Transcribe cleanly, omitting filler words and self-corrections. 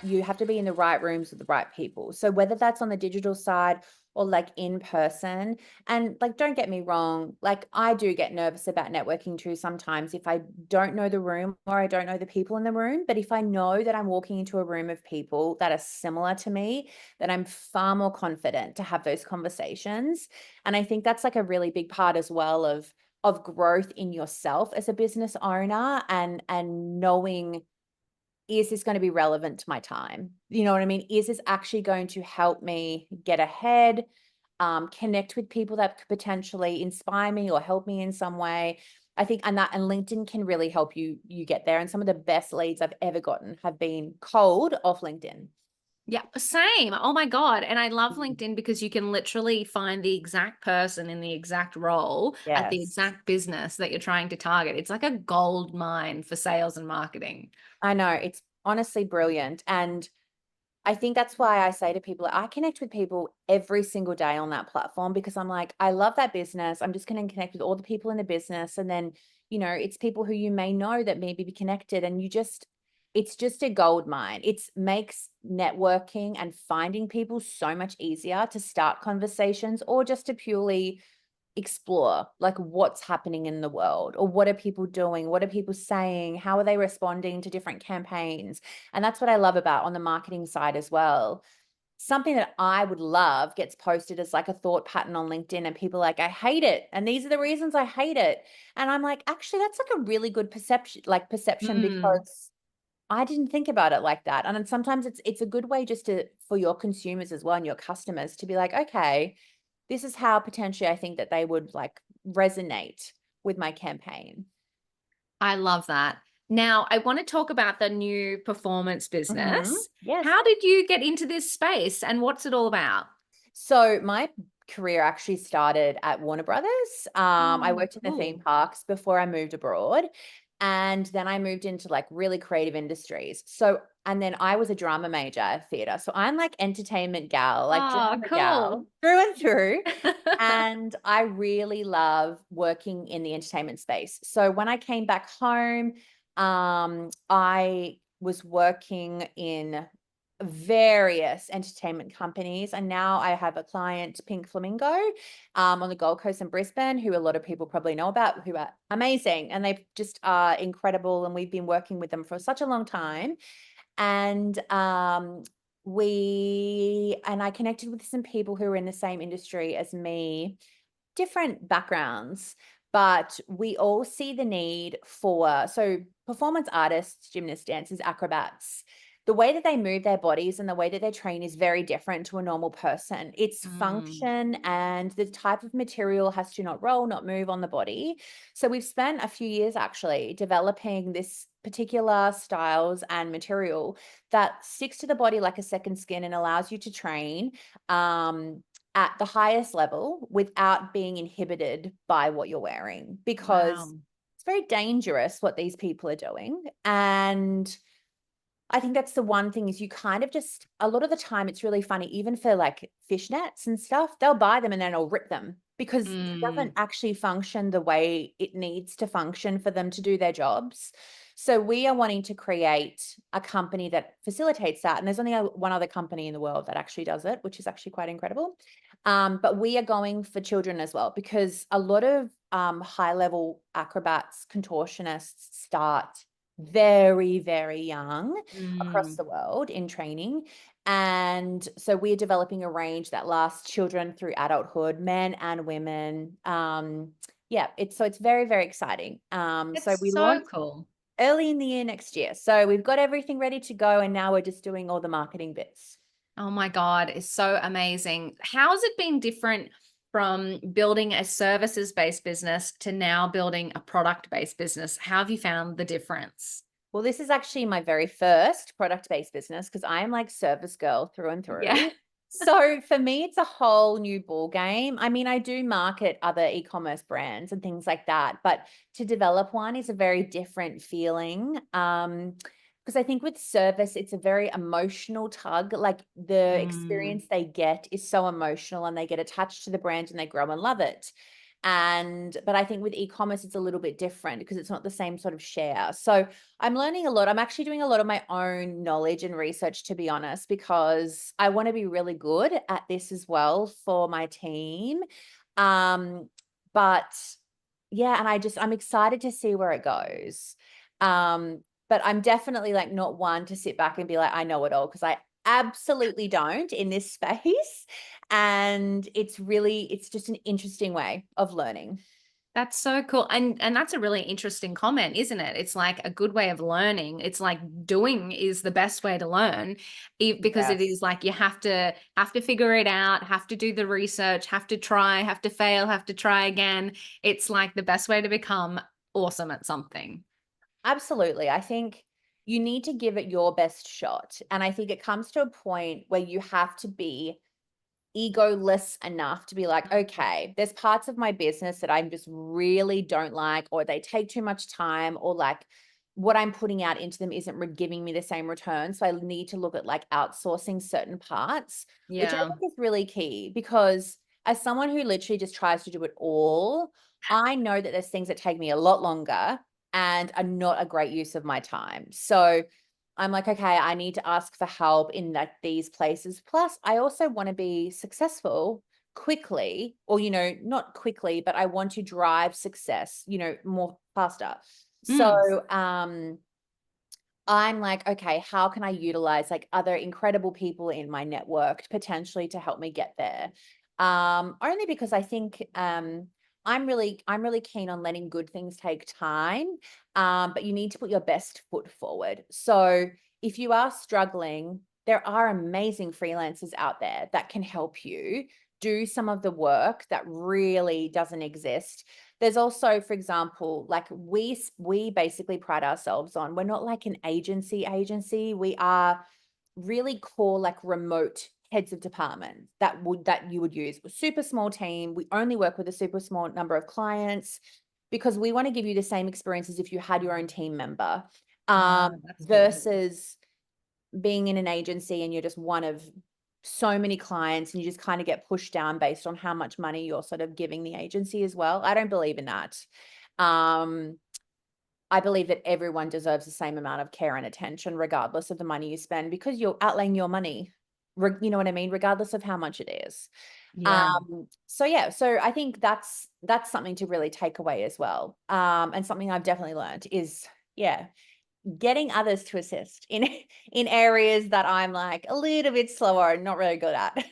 you have to be in the right rooms with the right people. So whether that's on the digital side or like in person, and like, don't get me wrong, like I do get nervous about networking too sometimes if I don't know the room or I don't know the people in the room. But if I know that I'm walking into a room of people that are similar to me, then I'm far more confident to have those conversations. And I think that's like a really big part as well of growth in yourself as a business owner, and knowing, is this going to be relevant to my time? You know what I mean? Is this actually going to help me get ahead, connect with people that could potentially inspire me or help me in some way? I think, and LinkedIn can really help you get there. And some of the best leads I've ever gotten have been cold off LinkedIn. Yeah, same. Oh my God. And I love Mhm. LinkedIn because you can literally find the exact person in the exact role at the Yes. exact business that you're trying to target. It's like a gold mine for sales and marketing. I know, it's honestly brilliant. And I think that's why I say to people, I connect with people every single day on that platform, because I'm like, I love that business. I'm just going to connect with all the people in the business. And then, it's people who you may know that maybe be connected, and it's just a gold mine. It makes networking and finding people so much easier to start conversations, or just to purely explore like what's happening in the world, or what are people doing, what are people saying, how are they responding to different campaigns. And that's what I love about on the marketing side as well. Something that I would love gets posted as like a thought pattern on LinkedIn, and people are like, I hate it, and these are the reasons I hate it. And I'm like, actually that's like a really good perception, Mm. because I didn't think about it like that. And then sometimes it's a good way just to, for your consumers as well and your customers, to be like, okay, this is how potentially I think that they would like resonate with my campaign. I love that. Now, I want to talk about the new performance Mhm. business. Yes. How did you get into this space and what's it all about? So my career actually started at Warner Brothers. I Oh, worked in the theme cool. parks before I moved abroad. And then I moved into like really creative industries. So, and then I was a drama major at theater. So I'm like entertainment gal, like Oh, drama gal cool. through and through. And I really love working in the entertainment space. So when I came back home, I was working in various entertainment companies, and now I have a client, Pink Flamingo, on the Gold Coast in Brisbane, who a lot of people probably know about, who are amazing, and they just are incredible, and we've been working with them for such a long time. And I connected with some people who are in the same industry as me, different backgrounds, but we all see the need for, so performance artists, gymnasts, dancers, acrobats, the way that they move their bodies and the way that they train is very different to a normal person. It's Mm. function, and the type of material has to not roll, not move on the body. So we've spent a few years actually developing this particular styles and material that sticks to the body like a second skin and allows you to train um, at the highest level without being inhibited by what you're wearing, because Wow. it's very dangerous what these people are doing. And I think that's the one thing, is you kind of just, a lot of the time it's really funny, even for like fishnets and stuff, they'll buy them and then they'll rip them because it doesn't Mm. actually function the way it needs to function for them to do their jobs. So we are wanting to create a company that facilitates that. And there's only one other company in the world that actually does it, which is actually quite incredible. But we are going for children as well, because a lot of high level acrobats, contortionists start very, very young across Mm. the world in training. And so we're developing a range that lasts children through adulthood, men and women. Yeah, it's very, very exciting. So It's we so launched cool. early in the year next year. So we've got everything ready to go, and now we're just doing all the marketing bits. Oh my God, it's so amazing. How has it been different from building a services based business to now building a product based business? How have you found the difference? Well, this is actually my very first product-based business, because I am like service girl through and Yeah. through. So for me, it's a whole new ball game. I mean, I do market other e-commerce brands and things like that, but to develop one is a very different feeling. Because I think with service, it's a very emotional tug. Like the Mm. experience they get is so emotional, and they get attached to the brand and they grow and love it. But I think with e-commerce, it's a little bit different because it's not the same sort of share. So I'm learning a lot. I'm actually doing a lot of my own knowledge and research, to be honest, because I want to be really good at this as well for my team. But yeah, and I'm excited to see where it goes. But I'm definitely like not one to sit back and be like, I know it all, because I absolutely don't in this space. And it's just an interesting way of learning. That's so cool. And that's a really interesting comment, isn't it? It's like a good way of learning. It's like doing is the best way to learn because it Yes. is like you have to figure it out, have to do the research, have to try, have to fail, have to try again. It's like the best way to become awesome at something. Absolutely. I think you need to give it your best shot. And I think it comes to a point where you have to be egoless enough to be like, okay, there's parts of my business that I just really don't like, or they take too much time, or like what I'm putting out into them isn't giving me the same return. So I need to look at like outsourcing certain parts, which I Yeah. think is really key, because as someone who literally just tries to do it all, I know that there's things that take me a lot longer and are not a great use of my time. So I'm like, okay, I need to ask for help in like these places. Plus, I also want to be successful quickly, or, not quickly, but I want to drive success, more faster. So, Mm. I'm like, okay, how can I utilize like other incredible people in my network potentially to help me get there? Only because I think I'm really keen on letting good things take time. But you need to put your best foot forward. So if you are struggling, there are amazing freelancers out there that can help you do some of the work that really doesn't exist. There's also, for example, like we basically pride ourselves on, we're not like an agency. We are really core, like remote heads of department that you would use. Super small team. We only work with a super small number of clients because we want to give you the same experience as if you had your own team member. Ah, that's cool. Versus being in an agency and you're just one of so many clients and you just kind of get pushed down based on how much money you're sort of giving the agency as well. I don't believe in that. Um, I believe that everyone deserves the same amount of care and attention, regardless of the money you spend, because you're outlaying your money. You know what I mean? Regardless of how much it is. Yeah. So yeah, so I think that's something to really take away as well. And something I've definitely learned is, yeah, getting others to assist in in areas that I'm like a little bit slower and not really good at.